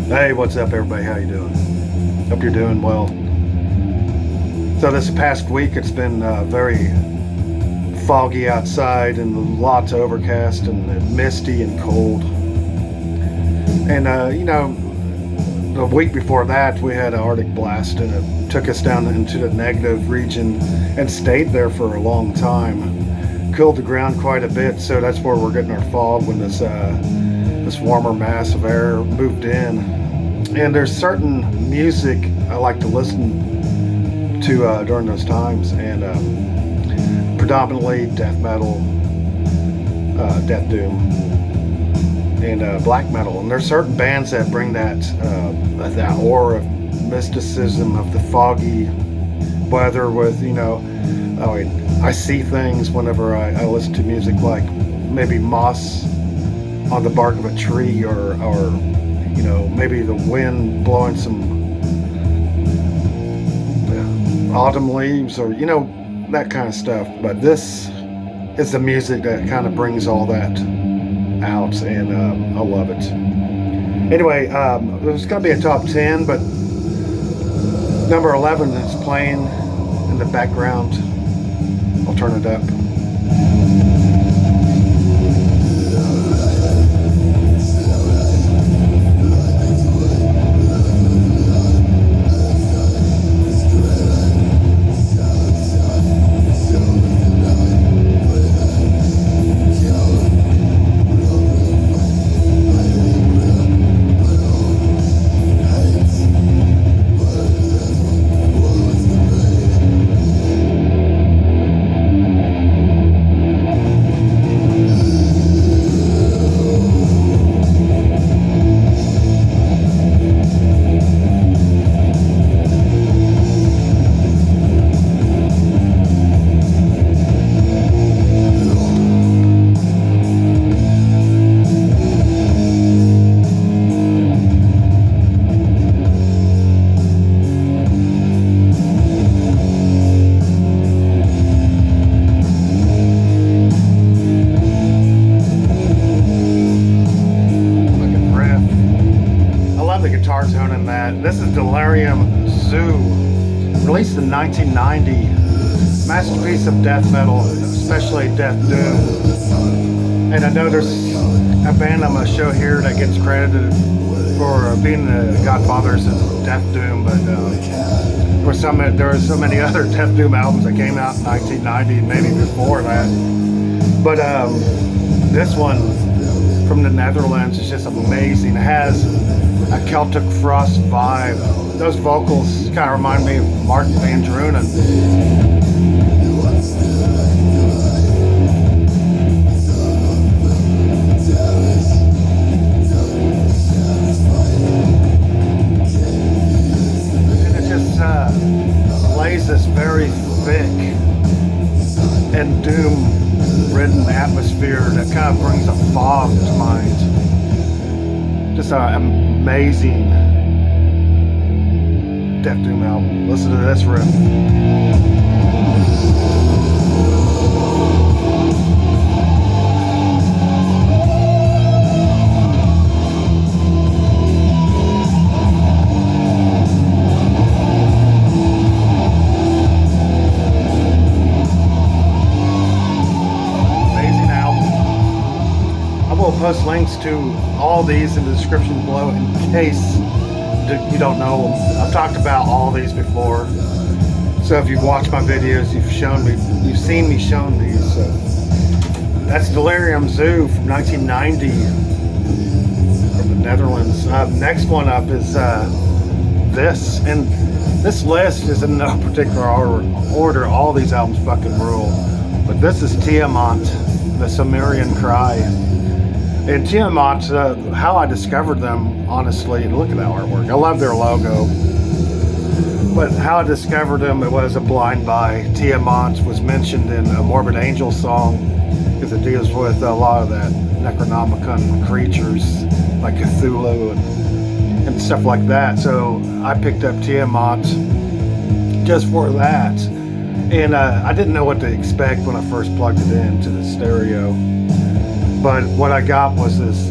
Hey, what's up, everybody? How you doing? Hope you're doing well. So this past week, it's been very foggy outside and lots of overcast and misty and cold. And the week before that, we had an Arctic blast, and it took us down into the negative region and stayed there for a long time. Cooled the ground quite a bit, so that's where we're getting our fog when this warmer mass of air moved in. And there's certain music I like to listen to during those times, and predominantly death metal, death doom, and black metal. And there's certain bands that bring that aura of mysticism, of the foggy weather with, I see things whenever I listen to music, like maybe moss on the bark of a tree, or maybe the wind blowing some autumn leaves, or that kind of stuff. But this is the music that kind of brings all that out, and I love it. Anyway, there's going to be a top 10, but number 11 is playing in the background. I'll turn it up. This is Delirium Zoo, released in 1990. Masterpiece of death metal, especially death doom. And I know there's a band I'm going to show here that gets credited for being the godfathers of death doom, but there were so many other death doom albums that came out in 1990 and maybe before that. But this one from the Netherlands is just amazing. It has a Celtic frost vibe. Those vocals kind of remind me of Martin Van Drunen. And it just plays this very thick and doom-ridden atmosphere that kind of brings a fog to mind. Just an amazing death doom album. Listen to this riff. Post links to all these in the description below in case you don't know them. I've talked about all these before, so if you've watched my videos, you've seen me shown these. So that's Delirium Zoo from 1990 from the Netherlands. Next one up is this, and this list is in no particular order. All these albums fucking rule, but this is Tiamat, the Sumerian Cry. And Tiamat, how I discovered them, honestly, look at that artwork. I love their logo. But how I discovered them, it was a blind buy. Tiamat was mentioned in a Morbid Angel song because it deals with a lot of that Necronomicon creatures like Cthulhu and stuff like that. So I picked up Tiamat just for that. And I didn't know what to expect when I first plugged it into the stereo. But what I got was this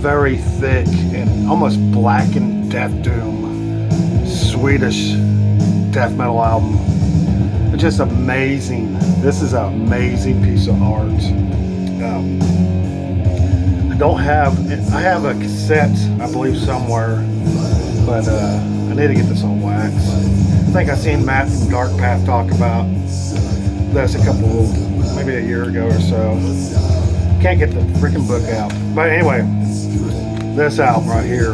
very thick and almost blackened death doom Swedish death metal album. It's just amazing. This is an amazing piece of art. I have a cassette, I believe, somewhere, but I need to get this on wax. I think I seen Matt from Dark Path talk about this maybe a year ago or so. Can't get the freaking book out. But anyway, this album right here.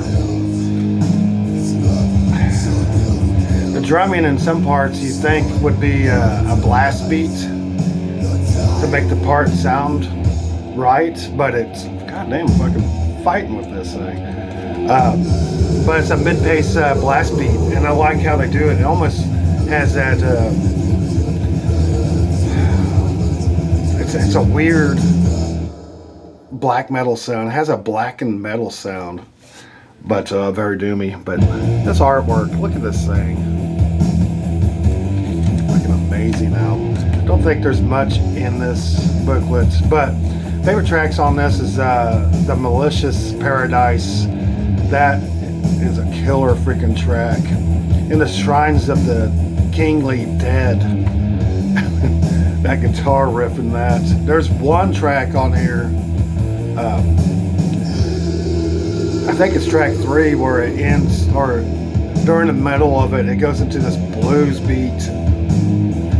The drumming in some parts you think would be a blast beat to make the part sound right, but it's goddamn fucking fighting with this thing. But it's a mid-pace blast beat, and I like how they do it. It almost has that. It's a weird black metal sound. It has a blackened metal sound, but very doomy. But this artwork, look at this thing. Fucking amazing album. Don't think there's much in this booklet, but favorite tracks on this is the Malicious Paradise. That is a killer freaking track. In the Shrines of the Kingly Dead. That guitar riff in that. There's one track on here. I think it's track 3 where it ends, or during the middle of it, it goes into this blues beat.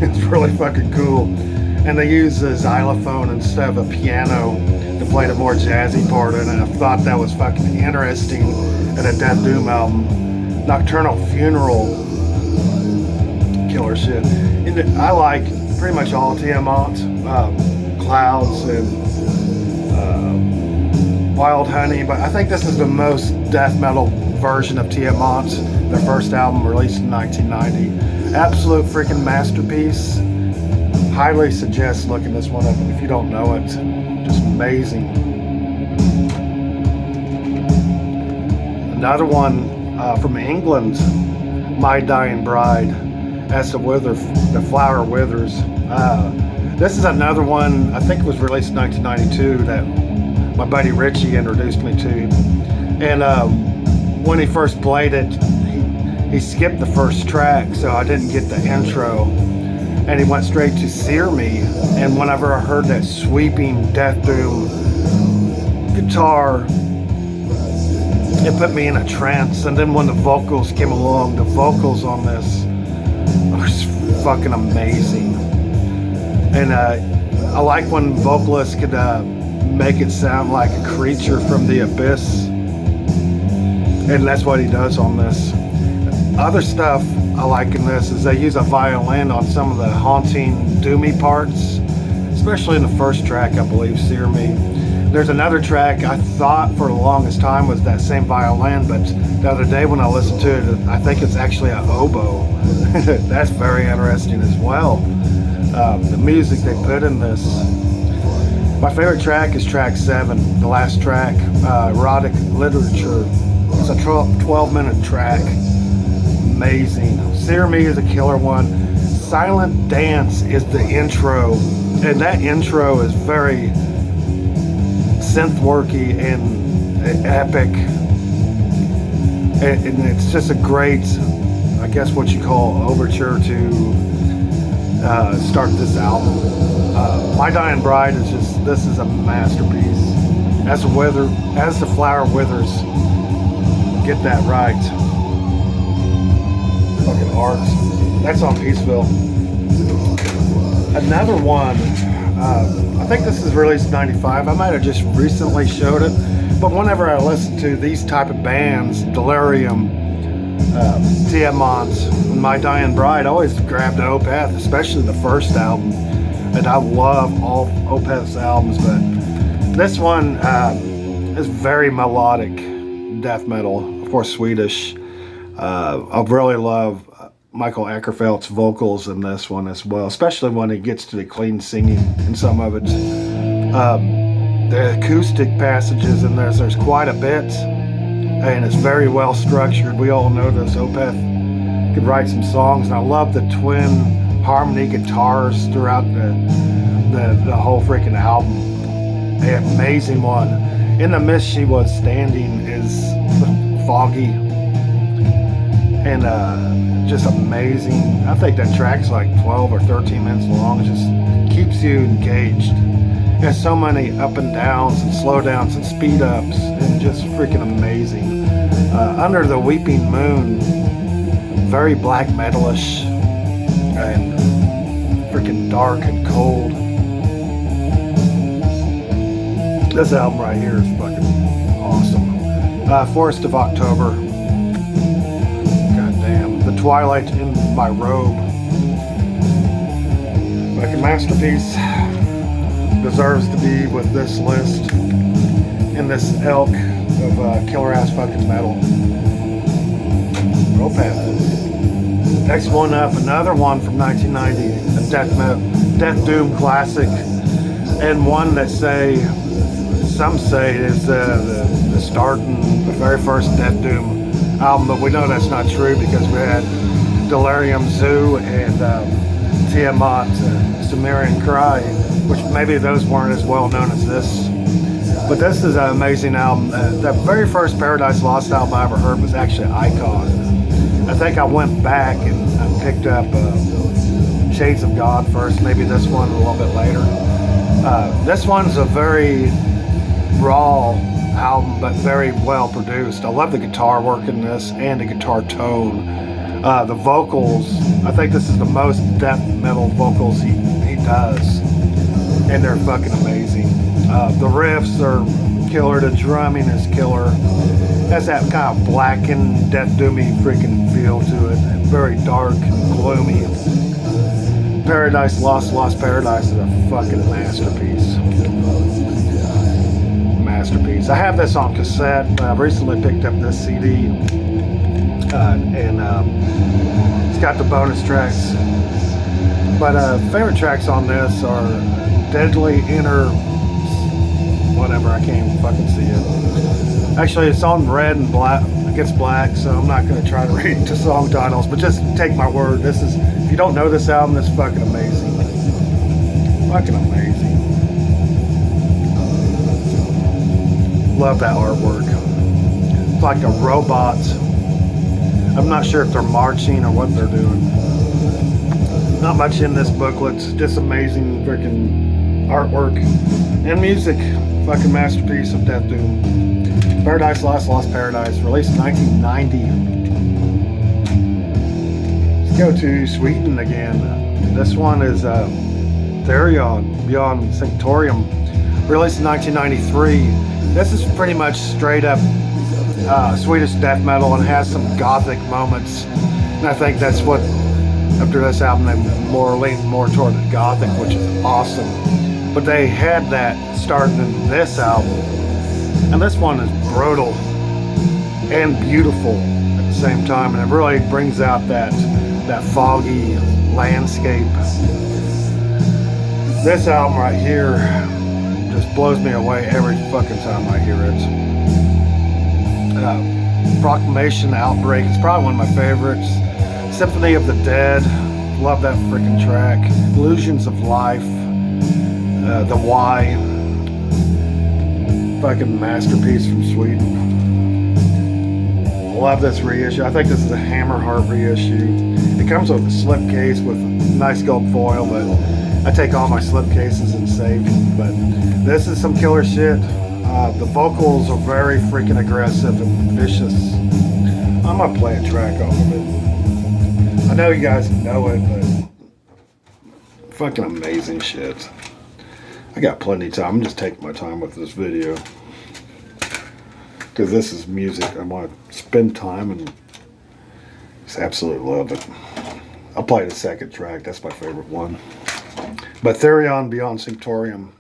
It's really fucking cool. And they use a xylophone instead of a piano to play the more jazzy part, and I thought that was fucking interesting in a Death Doom album. Nocturnal Funeral, killer shit. And I like pretty much all Tiamat, Clouds and Wild Honey, but I think this is the most death metal version of Tiamat, their first album released in 1990. Absolute freaking masterpiece. Highly suggest looking this one up if you don't know it. Just amazing. Another one from England, My Dying Bride, as the flower withers. This is another one, I think it was released in 1992, that my buddy Richie introduced me to. And when he first played it, he skipped the first track, so I didn't get the intro. And he went straight to Sear Me, and whenever I heard that sweeping death doom guitar, it put me in a trance. And then when the vocals came along, the vocals on this are fucking amazing. And I like when vocalists could make it sound like a creature from the abyss, and that's what he does on this. Other stuff I like in this is they use a violin on some of the haunting, doomy parts, especially in the first track, I believe, Sear Me. There's another track I thought for the longest time was that same violin, but the other day when I listened to it, I think it's actually an oboe. That's very interesting as well. The music they put in this. My favorite track is track 7, the last track, Erotic Literature. It's a 12-minute track. Amazing. Sear Me is a killer one. Silent Dance is the intro, and that intro is very synth-worky and epic, and it's just a great, I guess what you call overture to start this album. My Dying Bride is just, this is a masterpiece. As the flower withers, get that right. Fucking art. That's on Peaceville. Another one, I think this is released in 95. I might have just recently showed it, but whenever I listen to these type of bands, Delirium, Tiamat, and My Dying Bride, I always grab the Opeth, especially the first album. And I love all Opeth's albums, but this one is very melodic death metal, of course Swedish. I really love Michael Ackerfeldt's vocals in this one as well, especially when it gets to the clean singing in some of it. The acoustic passages in there's quite a bit, and it's very well structured. We all know this. Opeth could write some songs, and I love the twin harmony guitars throughout the whole freaking album. An amazing one. In the Mist She Was Standing is Foggy. And just amazing. I think that track's like 12 or 13 minutes long. It just keeps you engaged. There's so many up and downs and slow downs and speed ups and just freaking amazing. Under the Weeping Moon, very black metalish and freaking dark and cold. This album right here is fucking awesome. Forest of October. Goddamn. The Twilight in My Robe. Fucking masterpiece. Deserves to be with this list in this elk of killer ass fucking metal. Opeth. Next one up, another one from 1990, a Death Doom classic, and one that some say is the start and the very first Death Doom album, but we know that's not true because we had Delirium, Zoo, and Tiamat, Sumerian Cry, which maybe those weren't as well known as this. But this is an amazing album. The very first Paradise Lost album I ever heard was actually Icon. I think I went back and I picked up Shades of God first, maybe this one a little bit later. This one's a very raw album, but very well produced. I love the guitar work in this and the guitar tone. The vocals, I think this is the most death metal vocals he does, and they're fucking amazing. The riffs are killer, the drumming is killer. Has that kind of blackened, death doomy freaking feel to it. Very dark and gloomy. Paradise Lost, Lost Paradise is a fucking masterpiece. Masterpiece. I have this on cassette. I recently picked up this CD, and it's got the bonus tracks. But favorite tracks on this are Deadly Inner, whatever, I can't even fucking see it. Actually, it's on red and black against black, so I'm not going to try to read the song titles, but just take my word. This is, if you don't know this album, it's fucking amazing. Fucking amazing. Love that artwork. It's like a robot. I'm not sure if they're marching or what they're doing. Not much in this booklet. Just amazing freaking artwork and music. Fucking masterpiece of Death Doom. Paradise Lost, Lost Paradise, released in 1990. Let's go to Sweden again. This one is Theion, Beyond Sanctorium, released in 1993. This is pretty much straight up Swedish death metal and has some gothic moments. And I think that's what, after this album, they leaned more toward the gothic, which is awesome. But they had that starting in this album. And this one is brutal and beautiful at the same time. And it really brings out that foggy landscape. This album right here just blows me away every fucking time I hear it. Proclamation, Outbreak is probably one of my favorites. Symphony of the Dead, love that freaking track. Illusions of Life, The Why, fucking masterpiece from Sweden. Love this reissue. I think this is a Hammerheart reissue. It comes with a slipcase with nice gold foil, but I take all my slipcases and save. But this is some killer shit. The vocals are very freaking aggressive and vicious. I'm gonna play a track off of it. I know you guys know it, but fucking amazing shit. I got plenty of time. I'm just taking my time with this video because this is music. I want to spend time and just absolutely love it. I'll play the second track. That's my favorite one. But Theion, Beyond Sanctorium,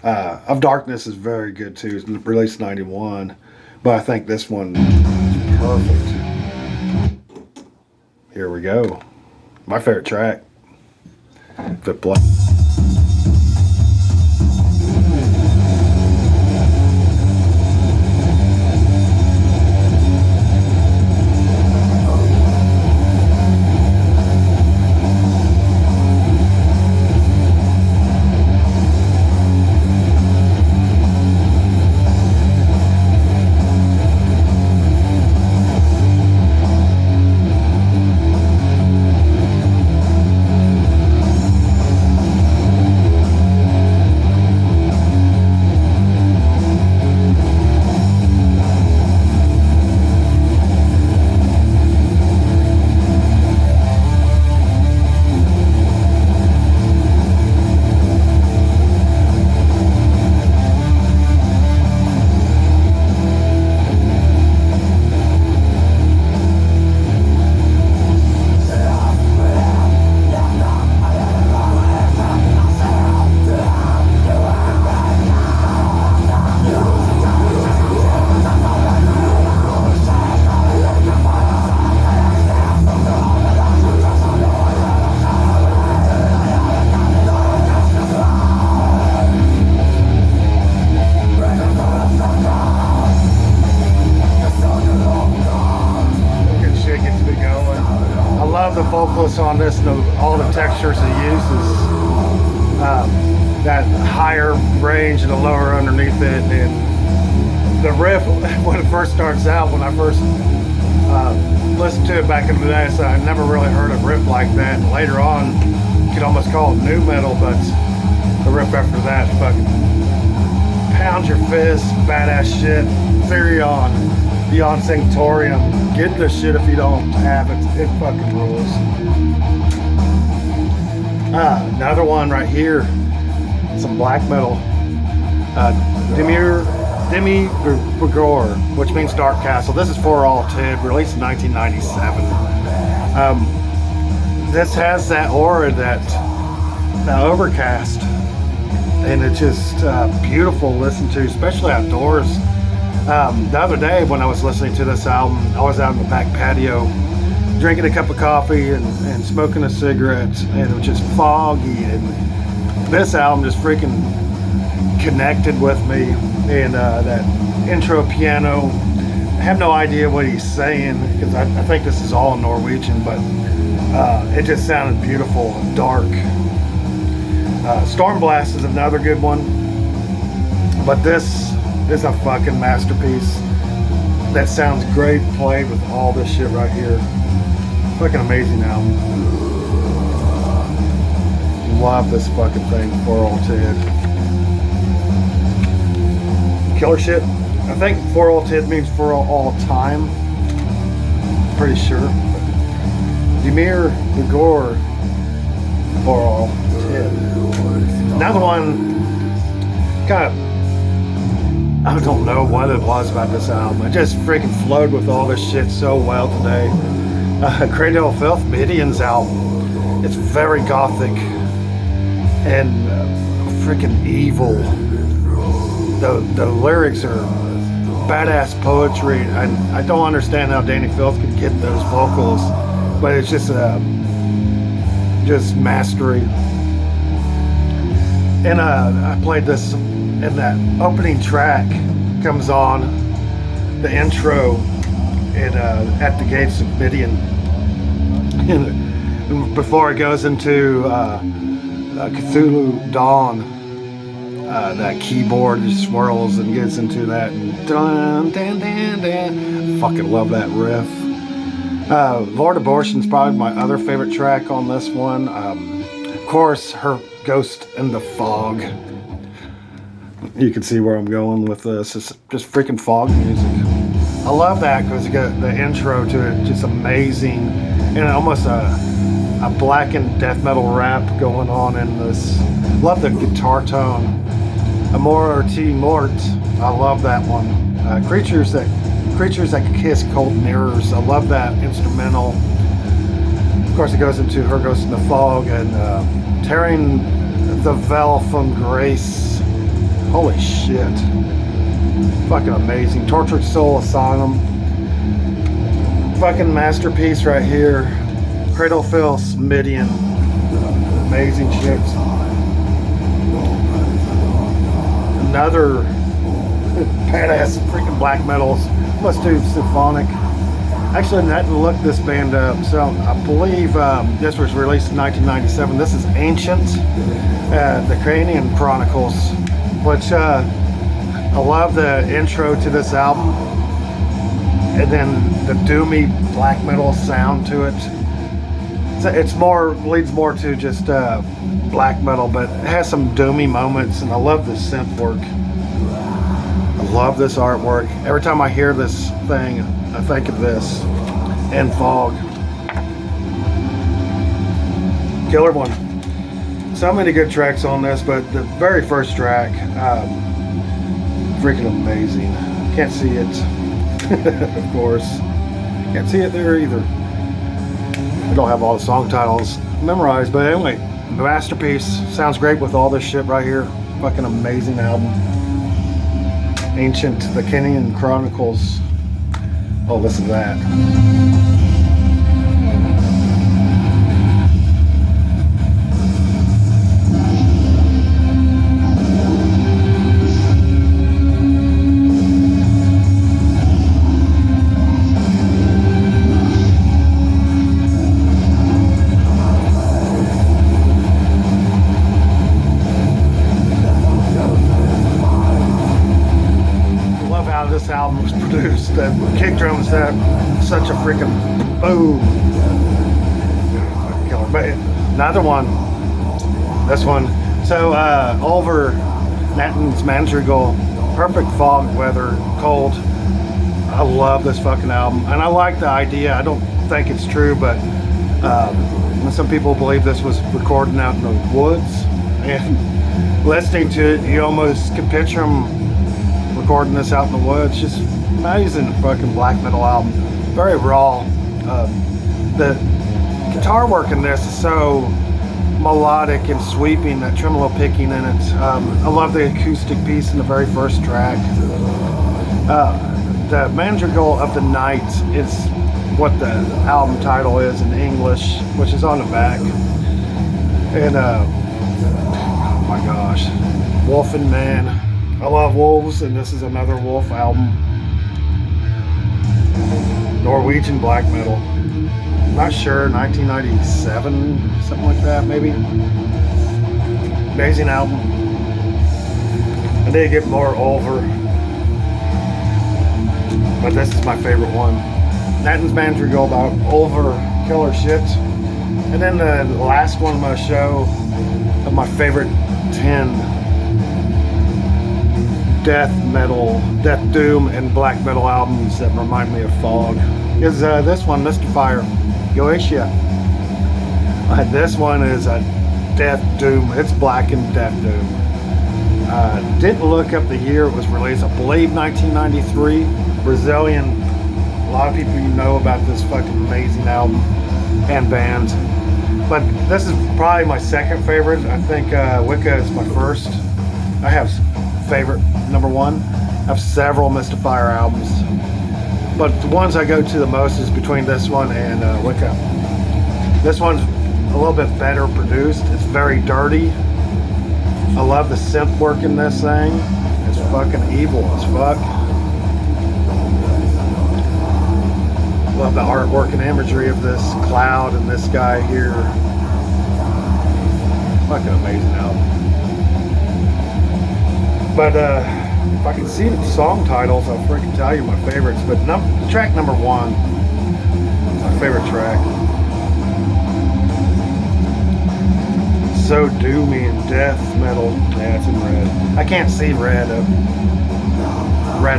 Of Darkness is very good too. It's released in '91, but I think this one is perfect. Here we go. My favorite track. If it plays. the vocalist on this, all the textures he uses, that higher range and a lower underneath it, and the riff when it first starts out, when I first listened to it back in the day, so I never really heard a riff like that. And later on, you could almost call it new metal, but the riff after that, fucking pound your fist, badass shit. Theion, beyond Sanctorium. Get this shit if you don't have it. It fucking rules. Another one right here. Some black metal. Dimmu Borgir, which means Dark Castle. This is for All Tid, released in 1997. This has that aura, that overcast, and it's just beautiful to listen to, especially outdoors. The other day when I was listening to this album, I was out in the back patio drinking a cup of coffee and smoking a cigarette, and it was just foggy, and this album just freaking connected with me. And that intro piano, I have no idea what he's saying, because I think this is all in Norwegian, but it just sounded beautiful and dark. Stormblast is another good one, but this is a fucking masterpiece that sounds great played with all this shit right here. Fucking amazing album. Love this fucking thing for All Tid. Killer shit. I think for All Tid means for all time. Pretty sure. Dimmu Borgir for All Tid. Another one, kind of, I don't know what it was about this album. It just freaking flowed with all this shit so well today. Cradle, Filth, Midian's album. It's very gothic and freaking evil. The lyrics are badass poetry. I don't understand how Danny Filth could get those vocals, but it's just mastery. And I played this, and that opening track comes on, the intro, and at the gates of Midian. And before it goes into Cthulhu Dawn, that keyboard just swirls and gets into that, and dun, dun, dun, dun. Fucking love that riff. Lord Abortion's probably my other favorite track on this one. Of course, her Ghost in the Fog. You can see where I'm going with this. It's just freaking fog music. I love that because you got the intro to it, just amazing, and almost a blackened death metal rap going on in this. Love the guitar tone. Amor T Mort. I love that one. Creatures that kiss cold mirrors. I love that instrumental. Of course, it goes into Her Ghost in the Fog and Tearing the Veil from Grace. Holy shit. Fucking amazing. Tortured Soul Asylum. Fucking masterpiece right here. Cradle, Filth, Midian. Amazing shit. Another badass freaking black metals. Let's do symphonic. Actually, I had to look this band up. So I believe this was released in 1997. This is Ancient, the Cainian Chronicles, which I love the intro to this album, and then the doomy black metal sound to it. It's leads more to just black metal, but it has some doomy moments, and I love the synth work. I love this artwork. Every time I hear this thing, I think of this and Fog. Killer one. So many good tracks on this, but the very first track, freaking amazing. Can't see it, of course. Can't see it there either. I don't have all the song titles memorized, but anyway, masterpiece. Sounds great with all this shit right here. Fucking amazing album. Ancient, the Cainian Chronicles. Oh, listen to that. kick drum set, such a freaking boom. Killer. But another one, this one. So Oliver Natton's Manreal, perfect fog weather, cold. I love this fucking album, and I like the idea. I don't think it's true, but some people believe this was recorded out in the woods, and listening to it, you almost can picture him recording this out in the woods. Just amazing fucking black metal album, very raw. The guitar work in this is so melodic and sweeping, that tremolo picking in it. I love the acoustic piece in the very first track. The Manreal of the Night is what the album title is in English, which is on the back. And oh my gosh, Wolf and Man. I love wolves, and this is another wolf album. Norwegian black metal. I'm not sure, 1997, something like that, maybe. Amazing album. I need to get more over, but this is my favorite one. Natton's Manreal about over killer shit. And then the last one I'm going to show of my favorite 10 death metal, death doom, and black metal albums that remind me of fog is this one, Mystifier, Goetia. This one is a death doom. It's black and death doom. Didn't look up the year it was released. I believe 1993. Brazilian. A lot of people know about this fucking amazing album and band. But this is probably my second favorite. I think Wicca is my first. I have favorite number one. I have several Mystifier albums, but the ones I go to the most is between this one and Wicca. This one's a little bit better produced. It's very dirty. I love the synth work in this thing. It's fucking evil as fuck. Love the artwork and imagery of this cloud and this guy here. Fucking amazing album. But if I can see the song titles, I'll freaking tell you my favorites. But track number one, my favorite track. So doomy and death metal. Yeah, it's in red. I can't see red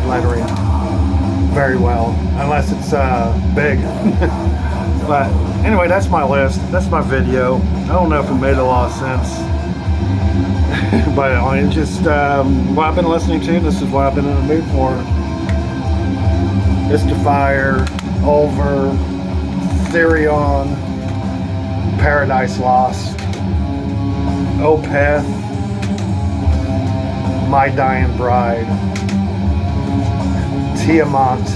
lettering very well unless it's big. But anyway, that's my list. That's my video. I don't know if it made a lot of sense. But it's just what I've been listening to. This is what I've been in the mood for. Mystifier, Over, Theion, Paradise Lost, Opeth, My Dying Bride, Tiamat,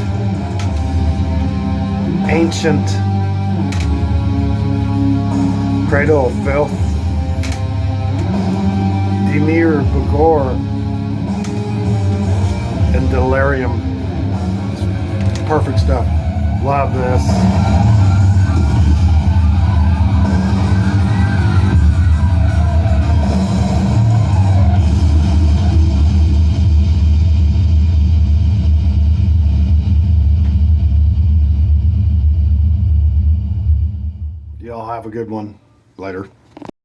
Ancient, Cradle of Filth, Dimmu Borgir, and Delirium. Perfect stuff. Love this. Y'all have a good one. Later.